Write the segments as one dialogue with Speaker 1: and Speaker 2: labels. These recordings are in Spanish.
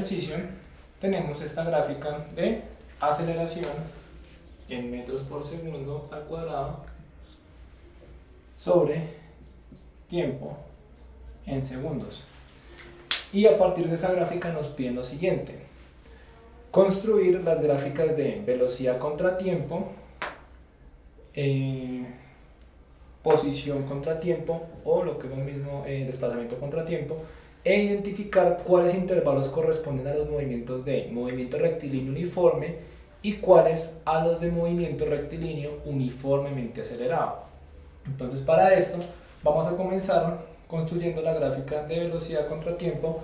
Speaker 1: ejercicio tenemos esta gráfica de aceleración en metros por segundo al cuadrado sobre tiempo en segundos. Y a partir de esa gráfica nos piden lo siguiente: construir las gráficas de velocidad contra tiempo, posición contra tiempo, o lo que es lo mismo, desplazamiento contra tiempo, e identificar cuáles intervalos corresponden a los movimientos de movimiento rectilíneo uniforme y cuáles a los de movimiento rectilíneo uniformemente acelerado. Entonces, para esto vamos a comenzar construyendo la gráfica de velocidad contra tiempo,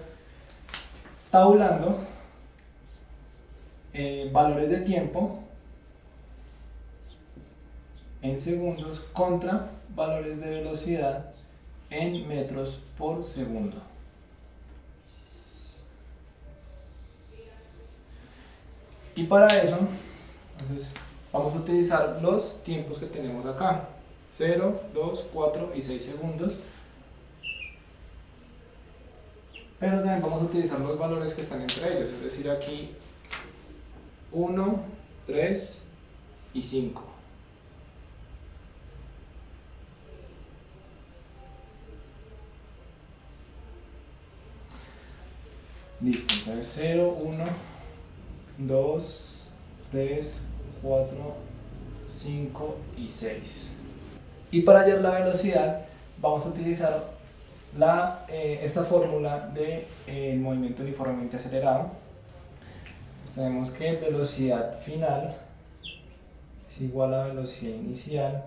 Speaker 1: tabulando valores de tiempo en segundos contra valores de velocidad en metros por segundo. Y para eso, entonces, vamos a utilizar los tiempos que tenemos acá: 0, 2, 4 y 6 segundos. Pero también vamos a utilizar los valores que están entre ellos, es decir, aquí 1, 3 y 5. Listo, entonces 0, 1, 2, 3, 4, 5 y 6. Y para hallar la velocidad vamos a utilizar esta fórmula de movimiento uniformemente acelerado. Pues tenemos que velocidad final es igual a velocidad inicial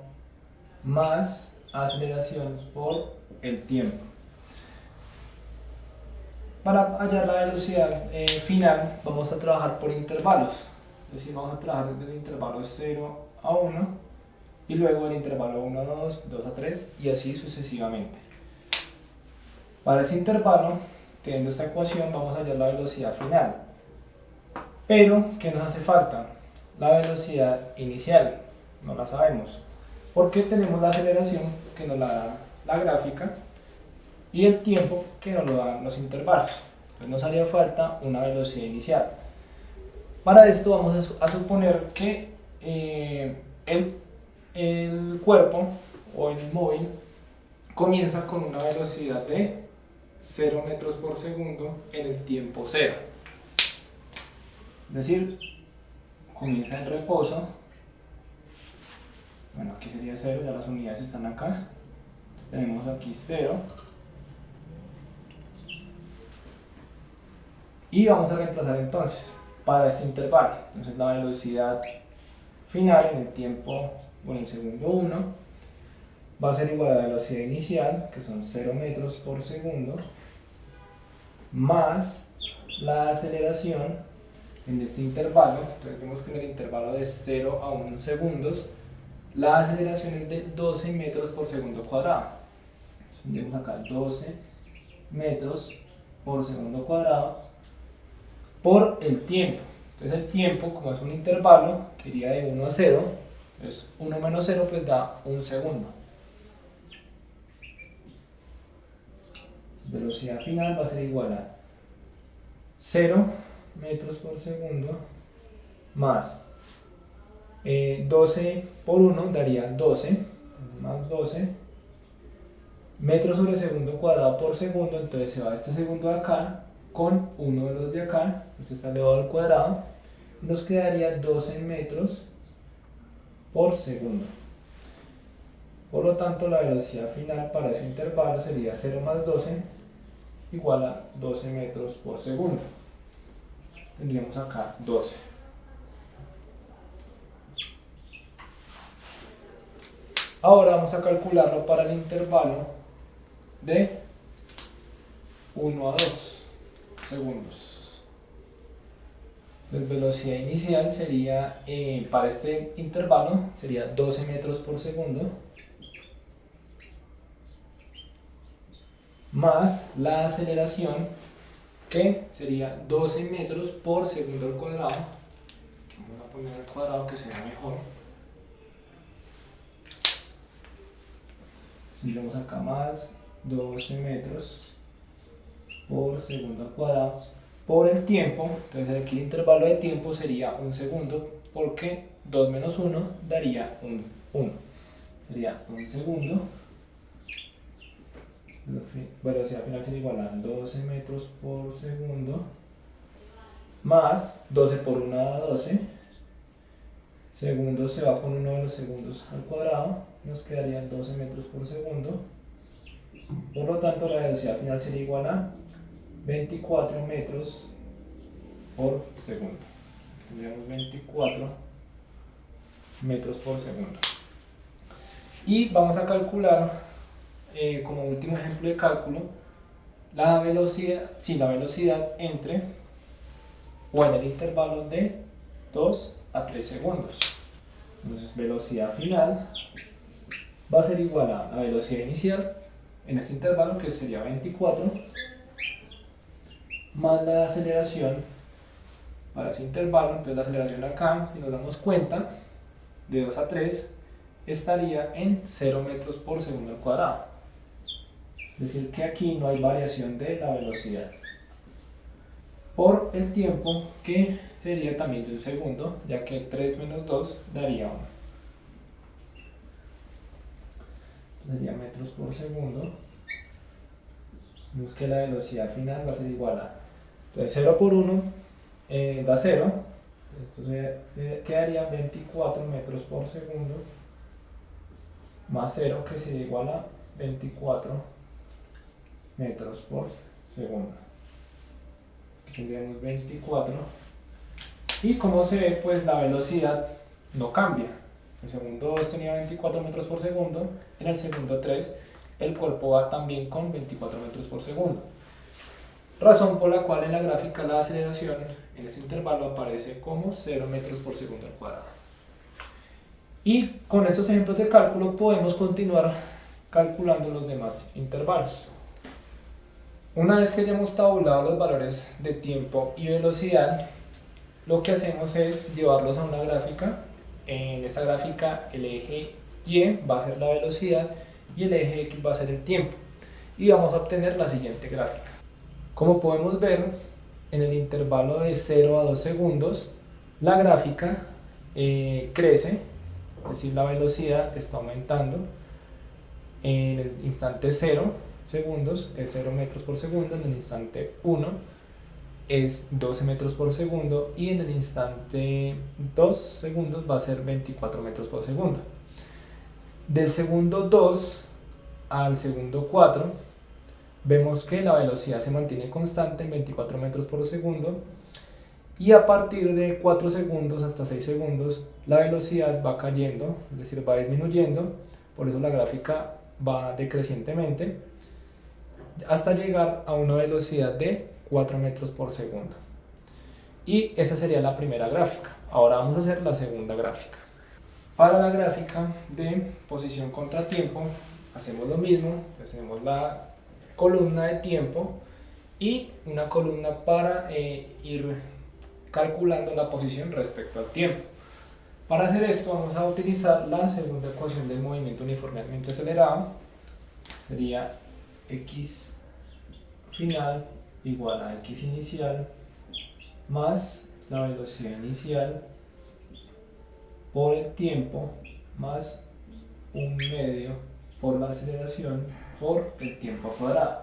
Speaker 1: más aceleración por el tiempo. Para hallar la velocidad final vamos a trabajar por intervalos, es decir, vamos a trabajar desde el intervalo 0 a 1 y luego el intervalo 1 a 2, 2 a 3 y así sucesivamente. Para ese intervalo, teniendo esta ecuación, vamos a hallar la velocidad final. Pero, ¿qué nos hace falta? La velocidad inicial, no la sabemos, porque tenemos la aceleración que nos la da la gráfica y el tiempo que nos lo dan los intervalos. Entonces nos haría falta una velocidad inicial. Para esto vamos a suponer que el cuerpo o el móvil comienza con una velocidad de 0 metros por segundo en el tiempo 0. Es decir, comienza en reposo. Bueno, aquí sería 0, ya las unidades están acá. Entonces tenemos aquí 0. Y vamos a reemplazar entonces para este intervalo. Entonces la velocidad final en el tiempo, bueno, en segundo 1, va a ser igual a la velocidad inicial, que son 0 metros por segundo, más la aceleración en este intervalo. Entonces vemos que en el intervalo de 0 a 1 segundos, la aceleración es de 12 metros por segundo cuadrado. Entonces tenemos acá 12 metros por segundo cuadrado por el tiempo. Entonces el tiempo, como es un intervalo que iría de 1 a 0, entonces 1 menos 0 pues da 1 segundo. Velocidad final va a ser igual a 0 metros por segundo más 12 por 1 daría 12, más 12 metros sobre segundo cuadrado por segundo. Entonces se va este segundo de acá con uno de los de acá, este está elevado al cuadrado, y nos quedaría 12 metros por segundo. Por lo tanto, la velocidad final para ese intervalo sería 0 más 12 igual a 12 metros por segundo. Tendríamos acá 12. Ahora vamos a calcularlo para el intervalo de 1 a 2 segundos. La velocidad inicial sería, para este intervalo, sería 12 metros por segundo, más la aceleración, que sería 12 metros por segundo al cuadrado. Vamos a poner al cuadrado que sea mejor. Tendremos acá más 12 metros por segundo al cuadrado por el tiempo. Entonces aquí el intervalo de tiempo sería 1 segundo, porque 2 menos 1 daría 1. Sería 1 segundo. Velocidad final sería igual a 12 metros por segundo, más 12 por 1 da 12. Segundos se va con uno de los segundos al cuadrado, nos quedarían 12 metros por segundo. Por lo tanto, la velocidad final sería igual a 24 metros por segundo. Tendríamos 24 metros por segundo. Y vamos a calcular, como último ejemplo de cálculo, la velocidad entre o en el intervalo de 2 a 3 segundos. Entonces, velocidad final va a ser igual a la velocidad inicial en este intervalo, que sería 24, más la aceleración para ese intervalo. Entonces la aceleración acá, si nos damos cuenta, de 2 a 3 estaría en 0 metros por segundo al cuadrado. Es decir, que aquí no hay variación de la velocidad. Por el tiempo, que sería también de 1 segundo, ya que 3 menos 2 daría 1. Sería metros por segundo. Vemos que la velocidad final va a ser igual a, entonces 0 por 1 da 0. Esto se quedaría 24 metros por segundo, más 0, que sería igual a 24 metros por segundo. Aquí tendríamos 24. Y como se ve, pues la velocidad no cambia. En el segundo 2 tenía 24 metros por segundo, en el segundo 3 el cuerpo va también con 24 metros por segundo. Razón por la cual en la gráfica la aceleración en ese intervalo aparece como 0 metros por segundo al cuadrado. Y con estos ejemplos de cálculo podemos continuar calculando los demás intervalos. Una vez que hayamos tabulado los valores de tiempo y velocidad, lo que hacemos es llevarlos a una gráfica. En esa gráfica el eje Y va a ser la velocidad y el eje X va a ser el tiempo, y vamos a obtener la siguiente gráfica. Como podemos ver, en el intervalo de 0 a 2 segundos la gráfica crece, es decir, la velocidad está aumentando. En el instante 0 segundos es 0 metros por segundo, en el instante 1 es 12 metros por segundo, y en el instante 2 segundos va a ser 24 metros por segundo. Del segundo 2 al segundo 4 vemos que la velocidad se mantiene constante en 24 metros por segundo, y a partir de 4 segundos hasta 6 segundos la velocidad va cayendo, es decir, va disminuyendo. Por eso la gráfica va decrecientemente hasta llegar a una velocidad de 4 metros por segundo. Y esa sería la primera gráfica. Ahora vamos a hacer la segunda gráfica. Para la gráfica de posición contra tiempo hacemos lo mismo. Hacemos la columna de tiempo y una columna para ir calculando la posición respecto al tiempo. Para hacer esto vamos a utilizar la segunda ecuación del movimiento uniformemente acelerado. Sería x final igual a x inicial más la velocidad inicial por el tiempo más 1/2 por la aceleración por el tiempo cuadrado.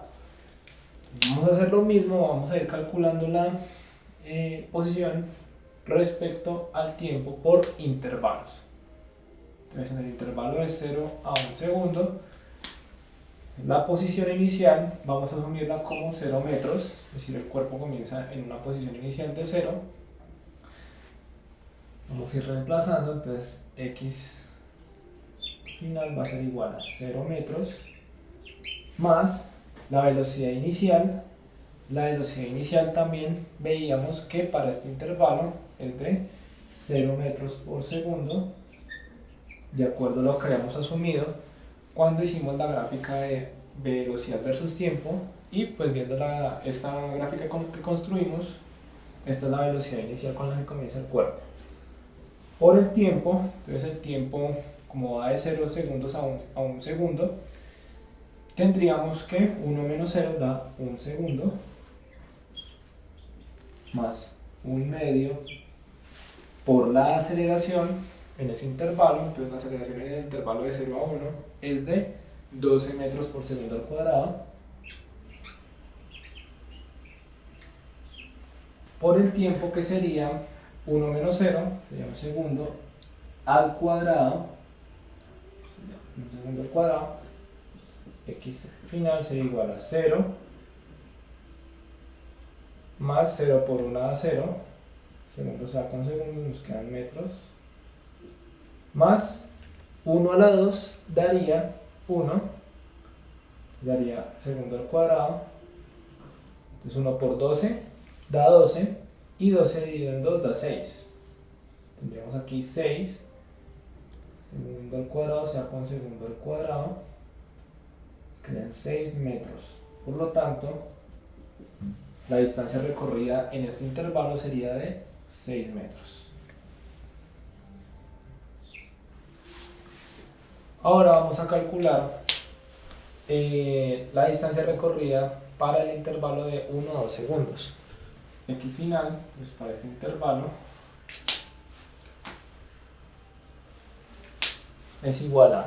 Speaker 1: Vamos a hacer lo mismo, vamos a ir calculando la posición respecto al tiempo por intervalos. Entonces, en el intervalo de 0 a 1 segundo, la posición inicial vamos a asumirla como 0 metros, es decir, el cuerpo comienza en una posición inicial de 0. Vamos a ir reemplazando, entonces x final va a ser igual a 0 metros más la velocidad inicial. La velocidad inicial también veíamos que para este intervalo es de 0 metros por segundo, de acuerdo a lo que habíamos asumido cuando hicimos la gráfica de velocidad versus tiempo. Y pues viendo esta gráfica que construimos, esta es la velocidad inicial con la que comienza el cuerpo. Por el tiempo, entonces el tiempo, como va de 0 segundos a 1 segundo, tendríamos que 1 menos 0 da 1 segundo, más 1/2 por la aceleración en ese intervalo. Entonces la aceleración en el intervalo de 0 a 1 es de 12 metros por segundo al cuadrado, por el tiempo que sería 1 menos 0, sería un segundo al cuadrado, un segundo al cuadrado, x final sería igual a 0, más 0 por 1 da 0, segundo se va con segundos, nos quedan metros, más 1 a la 2 daría 1, daría segundo al cuadrado, entonces 1 por 12 da 12, y 12 dividido en 2 da 6, tendríamos aquí 6, segundo al cuadrado se va con segundo al cuadrado, quedan 6 metros, por lo tanto la distancia recorrida en este intervalo sería de 6 metros. Ahora vamos a calcular la distancia recorrida para el intervalo de 1 a 2 segundos. X final, pues para este intervalo, es igual a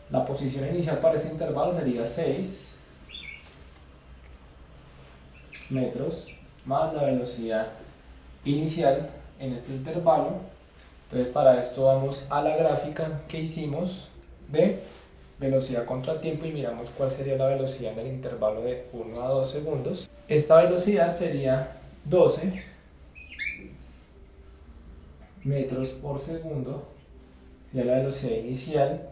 Speaker 1: la posición inicial para este intervalo sería 6 metros más la velocidad inicial en este intervalo. Entonces para esto vamos a la gráfica que hicimos de velocidad contra tiempo y miramos cuál sería la velocidad en el intervalo de 1 a 2 segundos. Esta velocidad sería 12 metros por segundo, ya la velocidad inicial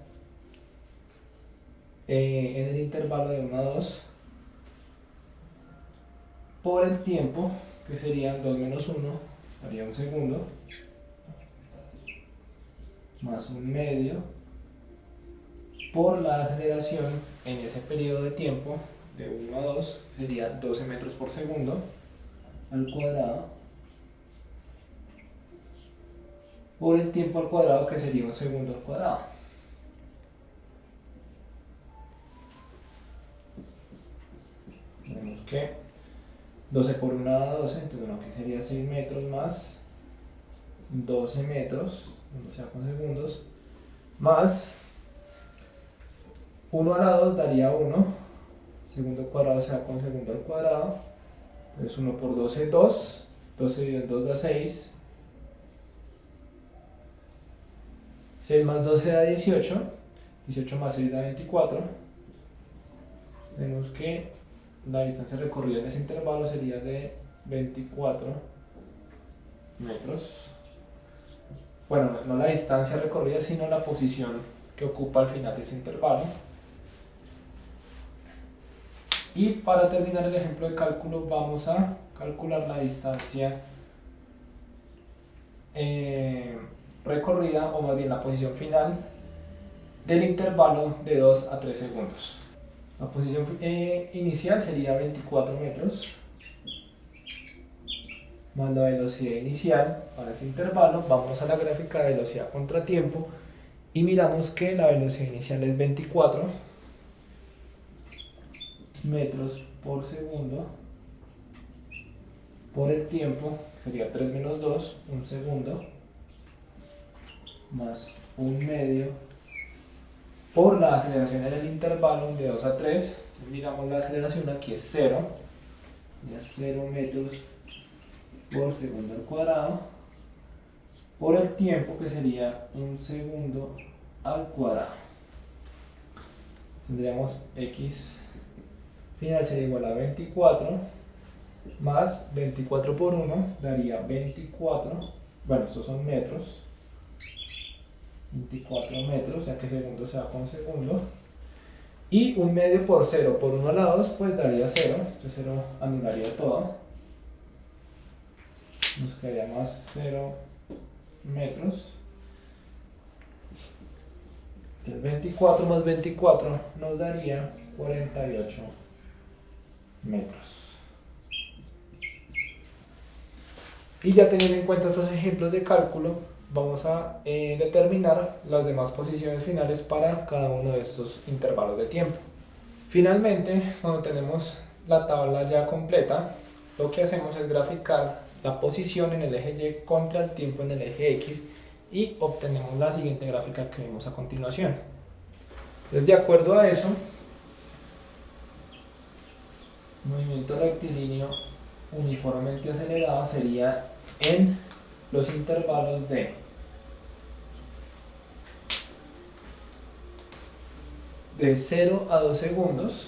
Speaker 1: en el intervalo de 1 a 2, por el tiempo, que sería 2 menos 1, daría un segundo, más 1/2, por la aceleración en ese periodo de tiempo, de 1 a 2, sería 12 metros por segundo al cuadrado, por el tiempo al cuadrado, que sería un segundo al cuadrado. Tenemos que 12 por 1 da 12, entonces bueno, aquí sería 6 metros más 12 metros, o sea con segundos, más 1 a la 2 daría 1, segundo al cuadrado se va con segundo al cuadrado, entonces 1 por 12 2, 12 dividido en 2 da 6, 6 más 12 da 18, 18 más 6 da 24, tenemos que la distancia recorrida en ese intervalo sería de 24 metros. Bueno, no la distancia recorrida, sino la posición que ocupa al final de ese intervalo. Y para terminar el ejemplo de cálculo, vamos a calcular la distancia recorrida, o más bien la posición final del intervalo de 2 a 3 segundos. La posición inicial sería 24 metros, más la velocidad inicial para ese intervalo. Vamos a la gráfica de velocidad contra tiempo y miramos que la velocidad inicial es 24 metros por segundo, por el tiempo, sería 3 menos 2, un segundo, más 1/2, por la aceleración en el intervalo de 2 a 3, miramos la aceleración, aquí es 0, ya 0 metros por segundo al cuadrado, por el tiempo, que sería un segundo al cuadrado. Tendríamos x final sería igual a 24, más 24 por 1 daría 24, bueno, estos son metros, 24 metros, ya que segundo se va con segundo, y 1/2 por 0 por 1 a la 2, pues daría 0, este 0 anularía todo, nos quedaría más 0 metros, entonces 24 más 24 nos daría 48 metros. Y ya teniendo en cuenta estos ejemplos de cálculo, vamos a determinar las demás posiciones finales para cada uno de estos intervalos de tiempo. Finalmente, cuando tenemos la tabla ya completa, lo que hacemos es graficar la posición en el eje Y contra el tiempo en el eje X y obtenemos la siguiente gráfica que vemos a continuación. Entonces, de acuerdo a eso, movimiento rectilíneo uniformemente acelerado sería en los intervalos de 0 a 2 segundos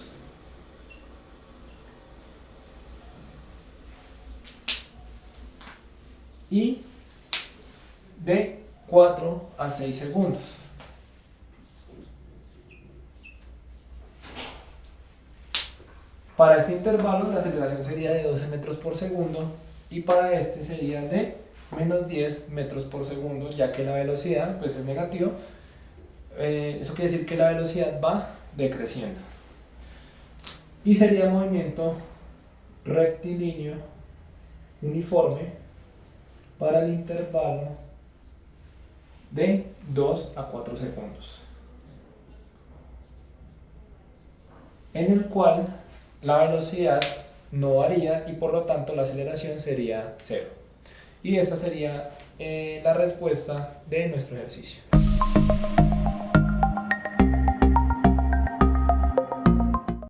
Speaker 1: y de 4 a 6 segundos. Para este intervalo la aceleración sería de 12 metros por segundo y para este sería de menos 10 metros por segundo, ya que la velocidad pues es negativa. Eso quiere decir que la velocidad va decreciendo. Y sería movimiento rectilíneo uniforme para el intervalo de 2 a 4 segundos, en el cual la velocidad no varía y por lo tanto la aceleración sería 0. Y esta sería la respuesta de nuestro ejercicio.